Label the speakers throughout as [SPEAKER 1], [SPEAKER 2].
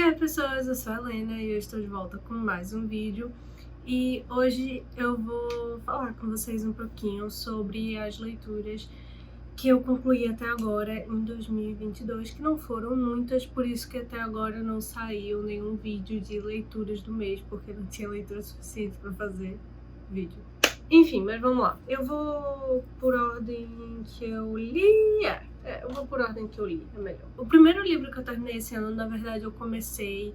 [SPEAKER 1] Oi pessoas, eu sou a Helena e eu estou de volta com mais um vídeo. E hoje eu vou falar com vocês um pouquinho sobre as leituras que eu concluí até agora em 2022, que não foram muitas, por isso que até agora não saiu nenhum vídeo de leituras do mês, porque não tinha leitura suficiente para fazer vídeo. Enfim, mas vamos lá. Eu vou por ordem que eu li. Eu vou por ordem que eu li, é melhor. O primeiro livro que eu terminei esse ano, na verdade, eu comecei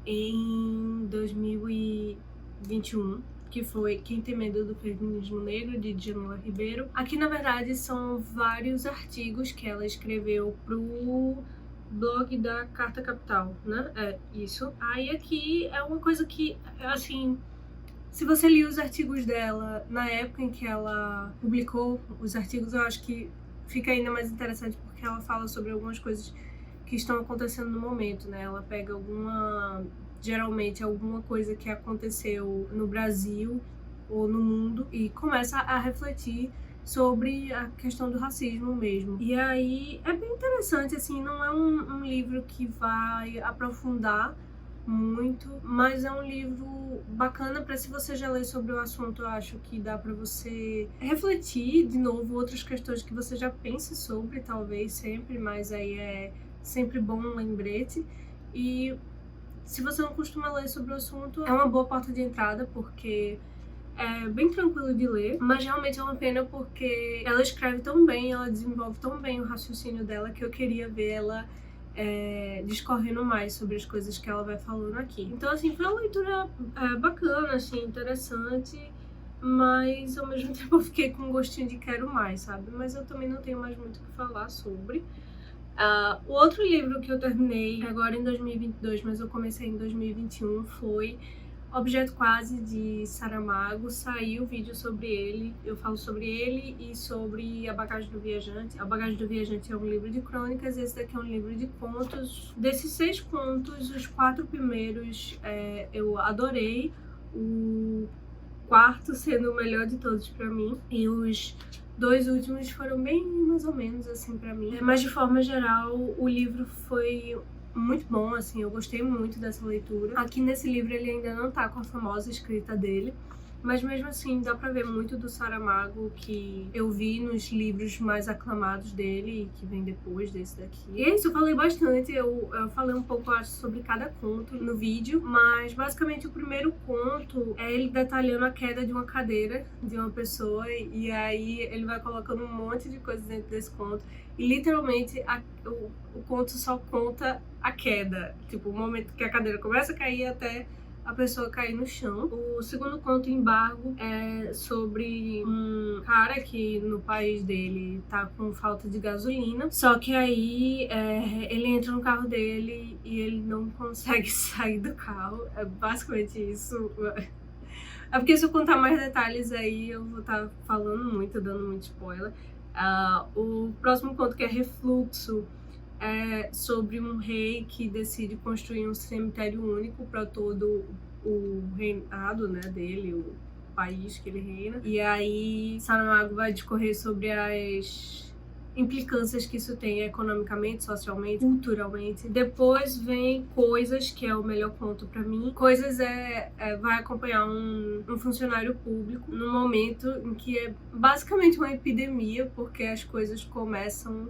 [SPEAKER 1] em 2021, que foi Quem Tem Medo do Feminismo Negro, de Djamila Ribeiro. Aqui, na verdade, são vários artigos que ela escreveu pro blog da Carta Capital, né? É, isso. Aí aqui é uma coisa que, assim, se você lia os artigos dela na época em que ela publicou os artigos, eu acho que fica ainda mais interessante porque ela fala sobre algumas coisas que estão acontecendo no momento, né? Ela pega geralmente alguma coisa que aconteceu no Brasil ou no mundo e começa a refletir sobre a questão do racismo mesmo. E aí é bem interessante, assim, não é um livro que vai aprofundar muito, mas é um livro bacana para, se você já leu sobre o assunto, eu acho que dá para você refletir de novo outras questões que você já pensa sobre, talvez sempre, mas aí é sempre bom um lembrete. E se você não costuma ler sobre o assunto, é uma boa porta de entrada, porque é bem tranquilo de ler, mas realmente é uma pena porque ela escreve tão bem, ela desenvolve tão bem o raciocínio dela, que eu queria ver ela discorrendo mais sobre as coisas que ela vai falando aqui. Então, assim, foi uma leitura bacana, assim, interessante, mas ao mesmo tempo eu fiquei com um gostinho de quero mais, sabe? Mas eu também não tenho mais muito o que falar sobre. O outro livro que eu terminei agora em 2022, mas eu comecei em 2021, foi Objeto Quase, de Saramago. Saiu vídeo sobre ele, eu falo sobre ele e sobre A Bagagem do Viajante. A Bagagem do Viajante é um livro de crônicas, esse daqui é um livro de contos. Desses 6 contos, os 4 primeiros eu adorei, o quarto sendo o melhor de todos pra mim, e os 2 últimos foram bem mais ou menos assim pra mim. Mas de forma geral, o livro foi muito bom, assim, eu gostei muito dessa leitura. Aqui nesse livro ele ainda não tá com a famosa escrita dele, mas mesmo assim dá pra ver muito do Saramago que eu vi nos livros mais aclamados dele, que vem depois desse daqui. E é isso, eu falei bastante, eu falei um pouco, acho, sobre cada conto no vídeo, mas basicamente o primeiro conto é ele detalhando a queda de uma cadeira de uma pessoa, e aí ele vai colocando um monte de coisas dentro desse conto, e literalmente o conto só conta a queda, tipo, o momento que a cadeira começa a cair até a pessoa cair no chão. O segundo conto, Embargo, é sobre um cara que no país dele tá com falta de gasolina, só que aí ele entra no carro dele e ele não consegue sair do carro. É basicamente isso. É porque se eu contar mais detalhes aí eu vou estar falando muito, dando muito spoiler. O próximo conto, que é Refluxo, é sobre um rei que decide construir um cemitério único para todo o reinado, né, dele, o país que ele reina. E aí Saramago vai discorrer sobre as implicâncias que isso tem economicamente, socialmente, culturalmente. Depois vem Coisas, que é o melhor conto pra mim. Coisas vai acompanhar um funcionário público no momento em que é basicamente uma epidemia, porque as coisas começam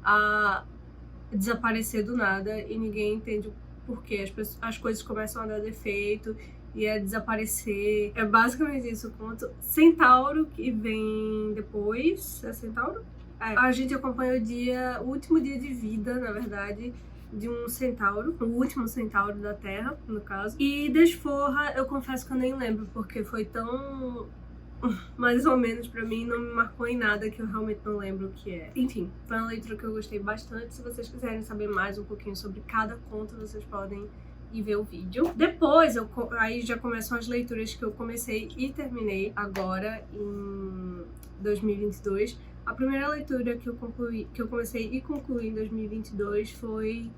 [SPEAKER 1] a desaparecer do nada e ninguém entende o porquê. As coisas começam a dar defeito e a desaparecer. É basicamente isso o conto. Centauro, que vem depois. É Centauro? A gente acompanha o último dia de vida, na verdade, de um centauro, o último centauro da Terra, no caso. E Desforra, eu confesso que eu nem lembro, porque foi tão mais ou menos pra mim, não me marcou em nada, que eu realmente não lembro o que é. Enfim, foi uma leitura que eu gostei bastante. Se vocês quiserem saber mais um pouquinho sobre cada conto, vocês podem ir ver o vídeo. Depois, aí já começam as leituras que eu comecei e terminei agora em 2022. A primeira leitura que eu comecei e concluí em 2022 foi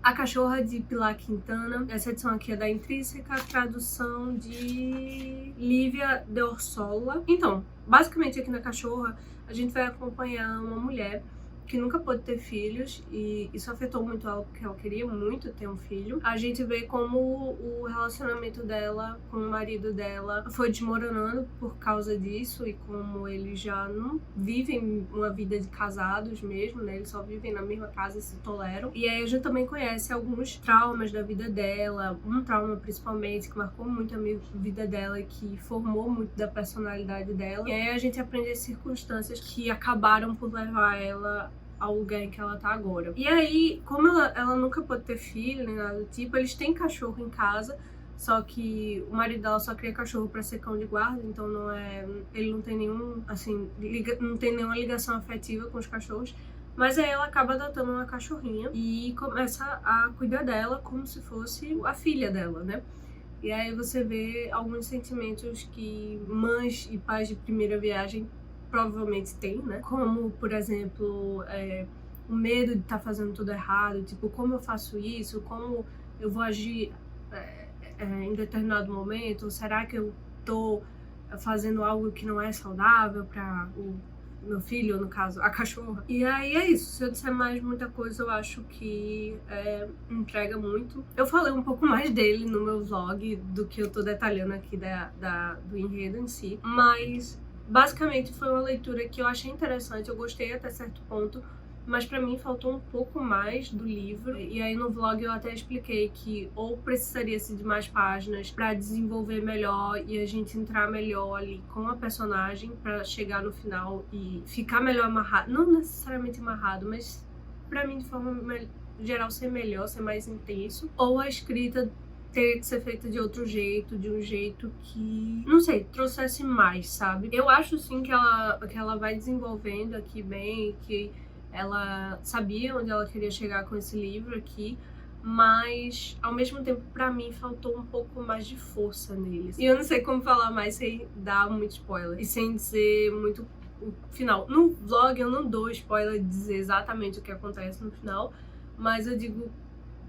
[SPEAKER 1] A Cachorra, de Pilar Quintana. Essa edição aqui é da Intrínseca, tradução de Lívia de Orsola. Então, basicamente aqui na Cachorra, a gente vai acompanhar uma mulher que nunca pôde ter filhos, e isso afetou muito ela, porque ela queria muito ter um filho. A gente vê como o relacionamento dela com o marido dela foi desmoronando por causa disso, e como eles já não vivem uma vida de casados mesmo, né? Eles só vivem na mesma casa e se toleram. E aí a gente também conhece alguns traumas da vida dela, um trauma principalmente que marcou muito a vida dela e que formou muito da personalidade dela. E aí a gente aprende as circunstâncias que acabaram por levar ela ao lugar em que ela tá agora. E aí, como ela nunca pôde ter filho nem nada do tipo, eles têm cachorro em casa, só que o marido dela só cria cachorro pra ser cão de guarda, então ele não tem nenhum, assim, não tem nenhuma ligação afetiva com os cachorros. Mas aí ela acaba adotando uma cachorrinha e começa a cuidar dela como se fosse a filha dela, né? E aí você vê alguns sentimentos que mães e pais de primeira viagem provavelmente têm, né? Como, por exemplo, o medo de estar fazendo tudo errado, tipo, como eu faço isso? Como eu vou agir em determinado momento? Será que eu tô fazendo algo que não é saudável para o meu filho, no caso, a cachorra? E aí é isso. Se eu disser mais muita coisa, eu acho que entrega muito. Eu falei um pouco mais dele no meu vlog do que eu tô detalhando aqui do enredo em si, mas basicamente foi uma leitura que eu achei interessante, eu gostei até certo ponto, mas pra mim faltou um pouco mais do livro. E aí no vlog eu até expliquei que ou precisaria-se de mais páginas pra desenvolver melhor e a gente entrar melhor ali com a personagem pra chegar no final e ficar melhor amarrado, não necessariamente amarrado, mas pra mim de forma geral ser melhor, ser mais intenso, ou a escrita teria que ser feita de outro jeito, de um jeito que, não sei, trouxesse mais, sabe? Eu acho sim que ela vai desenvolvendo aqui bem, que ela sabia onde ela queria chegar com esse livro aqui, mas ao mesmo tempo pra mim faltou um pouco mais de força neles. E eu não sei como falar mais sem dar muito spoiler e sem dizer muito o final. No vlog eu não dou spoiler de dizer exatamente o que acontece no final, mas eu digo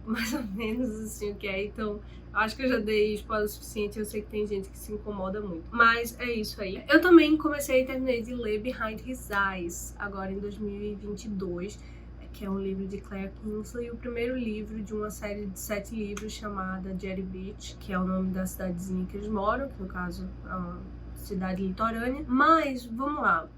[SPEAKER 1] mais ou menos assim o que é, então acho que eu já dei spoiler o suficiente. Eu sei que tem gente que se incomoda muito, mas é isso aí. Eu também comecei e terminei de ler Behind His Eyes agora em 2022, que é um livro de Claire Kingsley, o primeiro livro de uma série de 7 livros chamada Jetty Beach, que é o nome da cidadezinha que eles moram, que no caso é uma cidade litorânea. Mas vamos lá,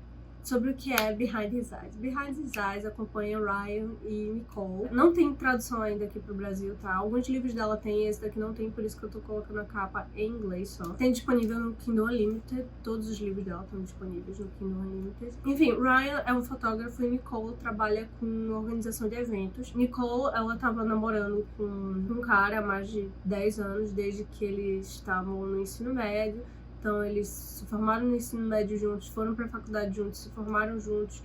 [SPEAKER 1] sobre o que é Behind His Eyes. Behind His Eyes acompanha Ryan e Nicole. Não tem tradução ainda aqui pro Brasil, tá? Alguns livros dela tem, esse daqui não tem, por isso que eu tô colocando a capa em inglês só. Tem disponível no Kindle Unlimited, todos os livros dela estão disponíveis no Kindle Unlimited. Enfim, Ryan é um fotógrafo e Nicole trabalha com organização de eventos. Nicole, ela tava namorando com um cara há mais de 10 anos, desde que eles estavam no ensino médio. Então eles se formaram no ensino médio juntos, foram pra faculdade juntos, se formaram juntos,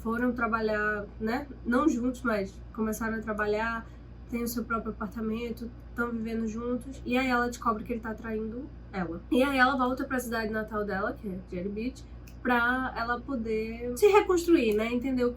[SPEAKER 1] foram trabalhar, né? Não juntos, mas começaram a trabalhar, têm o seu próprio apartamento, estão vivendo juntos. E aí ela descobre que ele tá traindo ela. E aí ela volta pra cidade natal dela, que é Jetty Beach, pra ela poder se reconstruir, né? Entender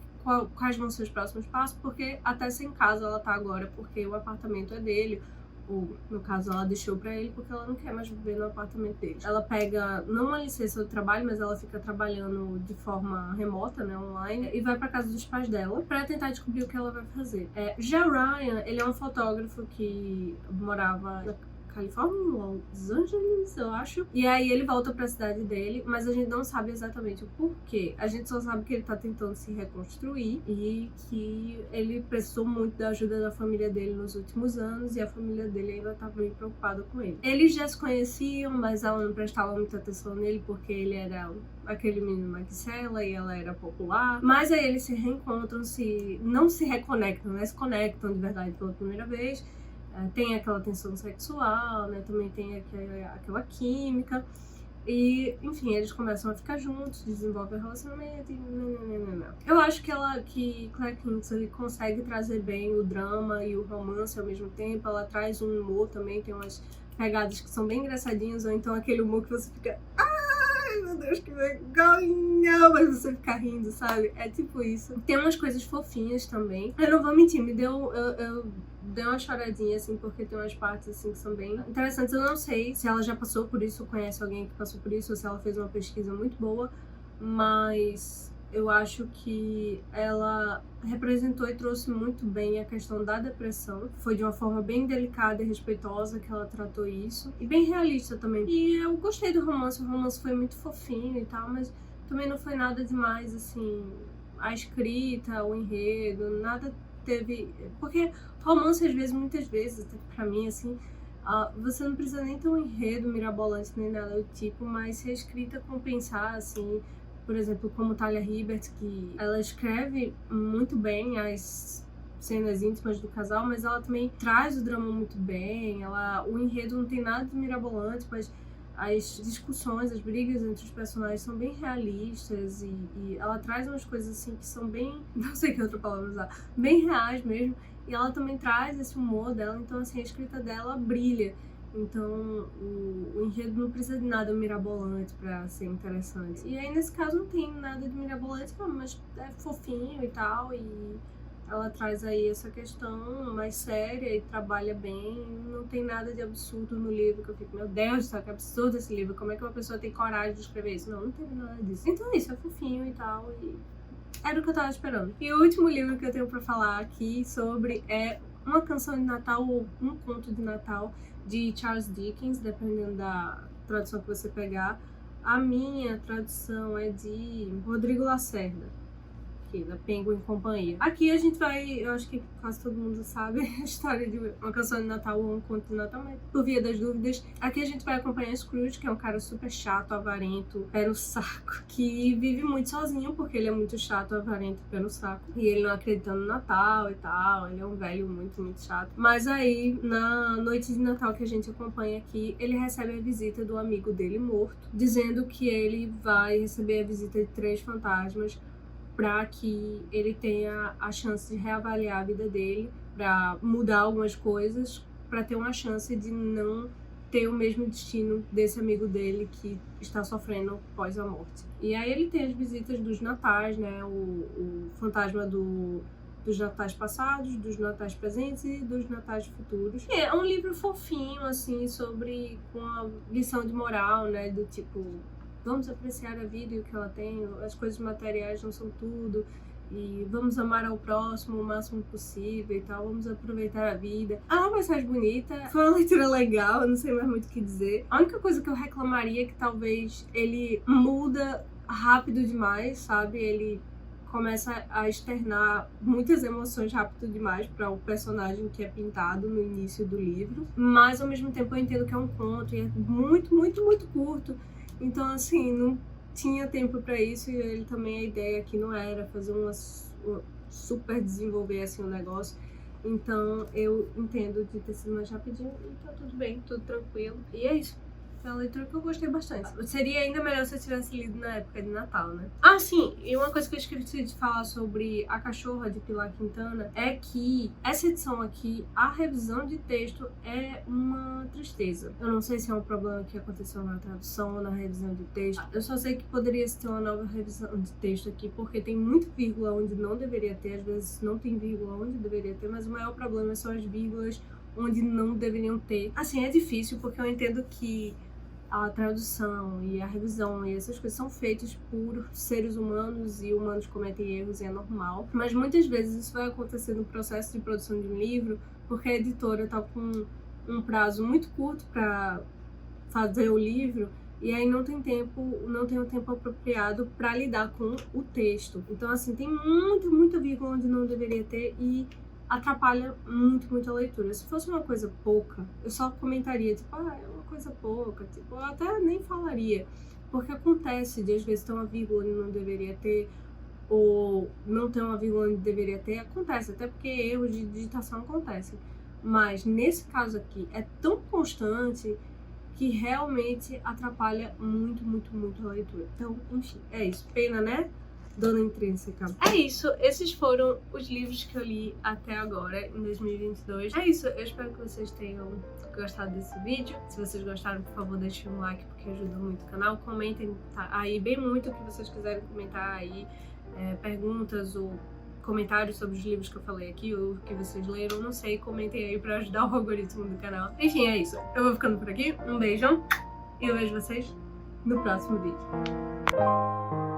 [SPEAKER 1] quais vão ser os próximos passos, porque até sem casa ela tá agora, porque o apartamento é dele. Ou, no caso, ela deixou pra ele porque ela não quer mais viver no apartamento dele. Ela pega, não uma licença de trabalho, mas ela fica trabalhando de forma remota, né, online, e vai pra casa dos pais dela pra tentar descobrir o que ela vai fazer. Já Ryan, ele é um fotógrafo que morava na Califórnia, Los Angeles, eu acho. E aí ele volta pra cidade dele, mas a gente não sabe exatamente o porquê. A gente só sabe que ele tá tentando se reconstruir e que ele precisou muito da ajuda da família dele nos últimos anos, e a família dele ainda tá bem preocupada com ele. Eles já se conheciam, mas ela não prestava muita atenção nele porque ele era aquele menino magricela e ela era popular. Mas aí eles se reencontram, não se reconectam, né? Se conectam de verdade pela primeira vez. Tem aquela tensão sexual, né? Também tem aquela química. E, enfim, eles começam a ficar juntos, desenvolvem um relacionamento e... Eu acho que Claire Kingsley consegue trazer bem o drama e o romance ao mesmo tempo. Ela traz um humor também, tem umas pegadas que são bem engraçadinhas, ou então aquele humor que você fica... Ai, meu Deus, que vergonha! Mas você fica rindo, sabe? É tipo isso. Tem umas coisas fofinhas também. Eu não vou mentir, me deu... Eu dei uma choradinha, assim, porque tem umas partes, assim, que são bem interessantes. Eu não sei se ela já passou por isso, ou conhece alguém que passou por isso, ou se ela fez uma pesquisa muito boa, mas Eu acho que ela representou e trouxe muito bem a questão da depressão. Foi de uma forma bem delicada e respeitosa que ela tratou isso. E bem realista também. E eu gostei do romance. O romance foi muito fofinho e tal, mas também não foi nada demais, assim... A escrita, o enredo, nada teve... Porque romance, às vezes, muitas vezes, pra mim, assim... você não precisa nem ter um enredo mirabolante nem nada do tipo, mas se a escrita compensar, assim... Por exemplo, como Talia Hibbert, que ela escreve muito bem as cenas íntimas do casal, mas ela também traz o drama muito bem. O enredo não tem nada de mirabolante, mas as discussões, as brigas entre os personagens são bem realistas e ela traz umas coisas assim que são bem, não sei que outra palavra usar, bem reais mesmo. E ela também traz esse humor dela, então assim, a escrita dela brilha. Então, o enredo não precisa de nada mirabolante pra ser interessante. E aí, nesse caso, não tem nada de mirabolante, não, mas é fofinho e tal, e ela traz aí essa questão mais séria e trabalha bem. Não tem nada de absurdo no livro, que eu fico, meu Deus, que absurdo esse livro, como é que uma pessoa tem coragem de escrever isso? Não tem nada disso. Então é isso, é fofinho e tal, e era o que eu tava esperando. E o último livro que eu tenho pra falar aqui sobre é Uma Canção de Natal ou Um Conto de Natal, de Charles Dickens, dependendo da tradução que você pegar. A minha tradução é de Rodrigo Lacerda, aqui, da Penguin Companhia. Aqui a gente vai, eu acho que quase todo mundo sabe a história de Uma Canção de Natal ou Um Conto de Natal, mas por via das dúvidas, aqui a gente vai acompanhar Scrooge, que é um cara super chato, avarento, pé no saco, que vive muito sozinho, porque ele é muito chato, avarento, pé no saco, e ele não acredita no Natal e tal, ele é um velho muito, muito chato. Mas aí, na noite de Natal que a gente acompanha aqui, ele recebe a visita do amigo dele morto, dizendo que ele vai receber a visita de 3 fantasmas para que ele tenha a chance de reavaliar a vida dele, para mudar algumas coisas, para ter uma chance de não ter o mesmo destino desse amigo dele que está sofrendo pós a morte. E aí ele tem as visitas dos natais, né? O fantasma dos natais passados, dos natais presentes e dos natais futuros. E é um livro fofinho, assim, sobre com a lição de moral, né? Do tipo, vamos apreciar a vida e o que ela tem, as coisas materiais não são tudo, e vamos amar ao próximo o máximo possível e tal, vamos aproveitar a vida. É uma mensagem bonita, foi uma leitura legal, eu não sei mais muito o que dizer. A única coisa que eu reclamaria é que talvez ele muda rápido demais, sabe? Ele começa a externar muitas emoções rápido demais para o personagem que é pintado no início do livro, mas ao mesmo tempo eu entendo que é um conto e é muito, muito, muito curto. Então, assim, não tinha tempo pra isso e ele também, a ideia aqui não era fazer super desenvolver, assim, o negócio. Então, eu entendo de ter sido mais rapidinho e tá tudo bem, tudo tranquilo. E é isso. É uma leitura que eu gostei bastante. Seria ainda melhor se eu tivesse lido na época de Natal, né? Ah, sim! E uma coisa que eu esqueci de falar sobre A Cachorra, de Pilar Quintana, é que essa edição aqui, a revisão de texto é uma tristeza. Eu não sei se é um problema que aconteceu na tradução ou na revisão de texto. Eu só sei que poderia ter uma nova revisão de texto aqui, porque tem muito vírgula onde não deveria ter, às vezes não tem vírgula onde deveria ter, mas o maior problema são as vírgulas onde não deveriam ter. Assim, é difícil, porque eu entendo que a tradução e a revisão e essas coisas são feitas por seres humanos e humanos cometem erros e é normal. Mas muitas vezes isso vai acontecer no processo de produção de um livro porque a editora tá com um prazo muito curto para fazer o livro e aí não tem um tempo apropriado para lidar com o texto. Então, assim, tem muita vírgula onde não deveria ter e atrapalha muito a leitura. Se fosse uma coisa pouca, eu só comentaria, tipo, é uma coisa pouca, tipo, eu até nem falaria, porque acontece de às vezes ter uma vírgula onde não deveria ter, ou não ter uma vírgula onde deveria ter, acontece, até porque erros de digitação acontecem. Mas nesse caso aqui, é tão constante que realmente atrapalha muito a leitura. Então, enfim, é isso. Pena, né? Dona Intrínseca. É isso, esses foram os livros que eu li até agora, em 2022. É isso, eu espero que vocês tenham gostado desse vídeo. Se vocês gostaram, por favor, deixem um like, porque ajuda muito o canal. Comentem aí bem muito o que vocês quiserem comentar aí, perguntas ou comentários sobre os livros que eu falei aqui, ou que vocês leram, não sei, comentem aí pra ajudar o algoritmo do canal. Enfim, é isso, eu vou ficando por aqui, um beijão, e eu vejo vocês no próximo vídeo.